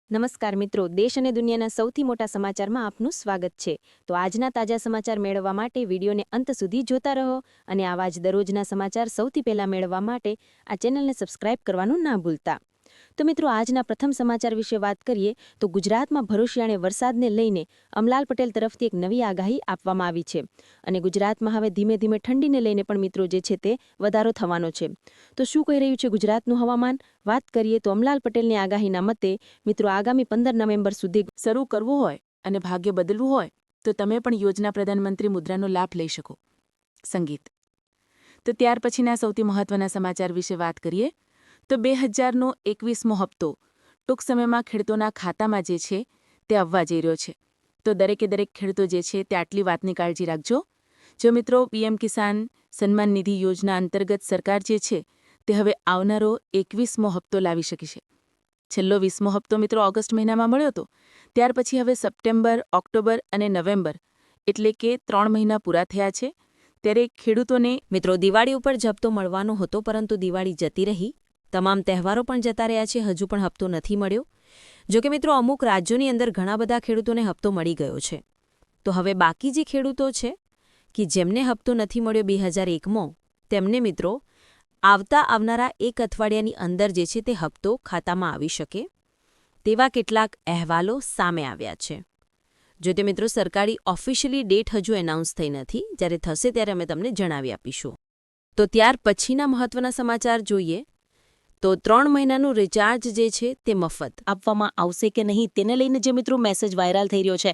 નમસ્કાર મિત્રો, દેશ અને દુનિયાના સૌથી મોટા સમાચારમાં આપનું સ્વાગત છે. તો આજના તાજા સમાચાર મેળવવા માટે વિડીયોને અંત સુધી જોતા રહો અને આવા જ દરરોજના સમાચાર સૌથી પહેલા મેળવવા માટે આ ચેનલને સબસ્ક્રાઇબ કરવાનું ના ભૂલતા. તો મિત્રો, આજના પ્રથમ સમાચાર વિશે વાત કરીએ તો ગુજરાતમાં ભરોશિયાળે વરસાદને લઈને અમલાલ પટેલ તરફથી એક નવી આગાહી આપવામાં આવી છે અને ગુજરાતમાં હવે ધીમે ધીમે ઠંડીને લઈને પણ મિત્રો જે છે તે વધારો થવાનો છે. તો શું કહી રહ્યું છે ગુજરાતનું હવામાન? વાત કરીએ તો અમલાલ પટેલની આગાહીના મતે મિત્રો આગામી 15 નવેમ્બર સુધી શરૂ કરવું હોય અને ભાગ્ય બદલવું હોય તો તમે પણ યોજના પ્રધાનમંત્રી મુદ્રાનો લાભ લઈ શકો. સંગીત. તો ત્યાર પછીના સૌથી મહત્વના સમાચાર વિશે વાત કરીએ તો 2021મો હપ્તો ટૂંક સમયમાં ખેડૂતોના ખાતામાં જે છે તે આવવા જઈ રહ્યો છે. તો દરેક ખેડૂતો જે છે તે આટલી વાતની કાળજી રાખજો. જો મિત્રો, પીએમ કિસાન સન્માન નિધિ યોજના અંતર્ગત સરકાર જે છે તે હવે આવનારો 21મો હપ્તો લાવી શકે છે. છેલ્લો 20મો હપ્તો મિત્રો ઓગસ્ટ મહિનામાં મળ્યો હતો. ત્યાર પછી હવે સપ્ટેમ્બર, ઓક્ટોબર અને નવેમ્બર એટલે કે 3 મહિના પૂરા થયા છે. ત્યારે ખેડૂતોને મિત્રો દિવાળી ઉપર જ હપ્તો મળવાનો હતો, પરંતુ દિવાળી જતી રહી. તમામ તહેવારો પણ જતા રહ્યા છે, હજુ પણ હપ્તો નથી મળ્યો. જોકે મિત્રો અમુક રાજ્યોની અંદર ઘણા બધા ખેડૂતોને હપ્તો મળી ગયો છે. તો હવે બાકી જે ખેડૂતો છે કે જેમને હપ્તો નથી મળ્યો 2001મો, તેમને મિત્રો આવનારા એક અઠવાડિયાની અંદર જે છે તે હપ્તો ખાતામાં આવી શકે તેવા કેટલાક અહેવાલો સામે આવ્યા છે. જો તે મિત્રો સરકારી ઓફિશિયલી ડેટ હજુ એનાઉન્સ થઈ નથી, જ્યારે થશે ત્યારે અમે તમને જણાવી આપીશું. તો ત્યાર પછીના મહત્વના સમાચાર જોઈએ તો 3 મહિનાનું રિચાર્જ જે છે તે મફત આપવામાં આવશે કે નહીં તેને લઈને જે મિત્રો મેસેજ વાયરલ થઈ રહ્યો છે.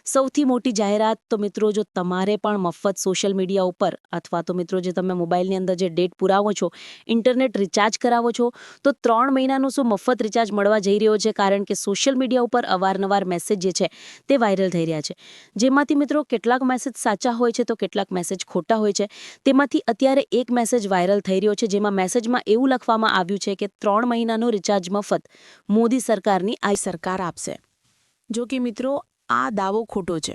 સૌથી મોટી જાહેરાત તો મિત્રો, જો તમારે પણ મફત સોશિયલ મીડિયા ઉપર અથવા તો મિત્રો જે તમે મોબાઈલની અંદર જે ડેટ પુરાવો છો, ઇન્ટરનેટ રિચાર્જ કરાવો છો, તો 3 મહિનાનું શું મફત રિચાર્જ મળવા જઈ રહ્યો છે. કારણ કે સોશિયલ મીડિયા ઉપર અવારનવાર મેસેજ જે છે તે વાયરલ થઈ રહ્યા છે, જેમાંથી મિત્રો કેટલાક મેસેજ સાચા હોય છે તો કેટલાક મેસેજ ખોટા હોય છે. તેમાંથી અત્યારે એક મેસેજ વાયરલ થઈ રહ્યો છે, જેમાં મેસેજમાં એવું લખવામાં આવ્યું છે કે 3 મહિનાનો રિચાર્જ મફત મોદી સરકારની આ સરકાર આપશે. જો કે મિત્રો આ દાવો ખોટો છે.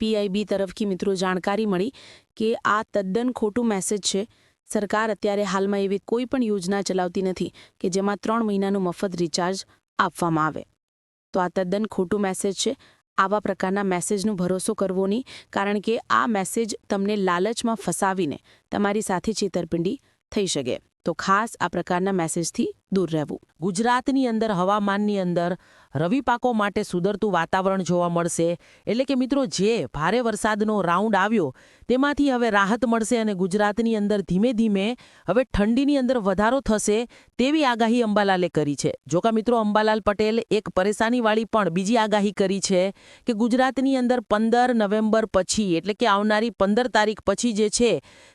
પીઆઈબી તરફથી મિત્રો જાણકારી મળી કે આ તદ્દન ખોટું મેસેજ છે. સરકાર અત્યારે હાલમાં એવી કોઈ પણ યોજના ચલાવતી નથી કે જેમાં 3 મહિનાનું મફત રિચાર્જ આપવામાં આવે. તો આ તદ્દન ખોટું મેસેજ છે. આવા પ્રકારના મેસેજનો ભરોસો કરવો નહીં, કારણ કે આ મેસેજ તમને લાલચમાં ફસાવીને તમારી સાથે છેતરપિંડી થઈ શકે. તો ખાસ આ પ્રકારના મેસેજથી દૂર રહેવું. ગુજરાતની અંદર હવામાનની અંદર રવિ પાકો માટે સુધરતું વાતાવરણ જોવા મળશે. એટલે કે મિત્રો, જે ભારે વરસાદનો રાઉન્ડ આવ્યો તેમાંથી હવે રાહત મળશે અને ગુજરાતની અંદર ધીમે ધીમે હવે ઠંડીની અંદર વધારો થશે તેવી આગાહી અંબાલાલે કરી છે. જોકે મિત્રો, અંબાલાલ પટેલ એક પરેશાનીવાળી પણ બીજી આગાહી કરી છે કે ગુજરાતની અંદર 15 નવેમ્બર પછી એટલે કે આવનારી 15 તારીખ પછી જે છે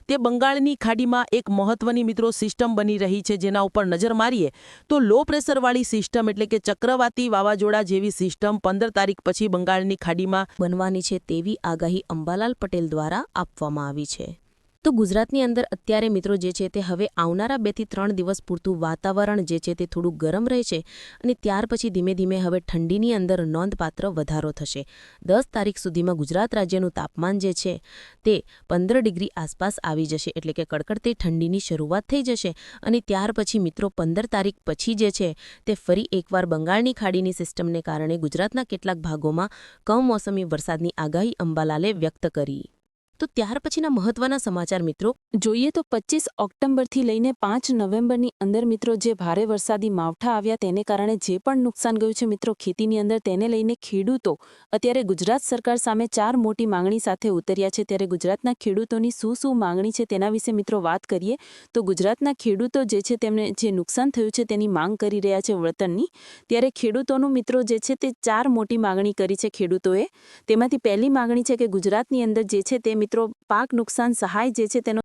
તે બંગાળની ખાડીમાં એક મહત્વની મિત્રો સિસ્ટમ બની રહી છે. જેના ઉપર નજર મારીએ તો લો પ્રેશરવાળી સિસ્ટમ એટલે કે ચક્રવાતી વાવાઝોડા જેવી સિસ્ટમ 15 તારીખ પછી બંગાળની ખાડીમાં બનવાની છે તેવી આગાહી અંબાલાલ પટેલ દ્વારા આપવામાં આવી છે. તો ગુજરાતની અંદર અત્યારે મિત્રો જે છે તે હવે આવનારા 2 થી 3 દિવસ પૂરતું વાતાવરણ જે છે તે થોડું ગરમ રહે છે અને ત્યાર પછી ધીમે ધીમે હવે ઠંડીની અંદર નોંધપાત્ર વધારો થશે. 10 તારીખ સુધીમાં ગુજરાત રાજ્યનું તાપમાન જે છે તે 15 ડિગ્રી આસપાસ આવી જશે, એટલે કે કડકડતી ઠંડીની શરૂઆત થઈ જશે. અને ત્યાર પછી મિત્રો 15 તારીખ પછી જે છે તે ફરી એકવાર બંગાળની ખાડીની સિસ્ટમને કારણે ગુજરાતના કેટલાક ભાગોમાં કમોસમી વરસાદની આગાહી અંબાલાલે વ્યક્ત કરી. તો ત્યાર પછીના મહત્વના સમાચાર મિત્રો જોઈએ તો 25 ઓક્ટોબરથી લઈને 5 નવેમ્બરની અંદર મિત્રો જે ભારે વરસાદી માવઠા આવ્યા તેને કારણે જે પણ નુકસાન ગયું છે મિત્રો ખેતીની અંદર, તેને લઈને ખેડૂતો અત્યારે ગુજરાત સરકાર સામે 4 મોટી માંગણી સાથે ઉતર્યા છે. ત્યારે ગુજરાતના ખેડૂતોની શું માંગણી છે તેના વિશે મિત્રો વાત કરીએ તો ગુજરાતના ખેડૂતો જે છે તેમને જે નુકસાન થયું છે તેની માંગ કરી રહ્યા છે વળતરની. ત્યારે ખેડૂતોનું મિત્રો જે છે તે 4 મોટી માંગણી કરી છે ખેડૂતોએ. તેમાંથી પહેલી માંગણી છે કે ગુજરાતની અંદર જે છે તે મિત્રો પાક નુકસાન સહાય જે છે તેનો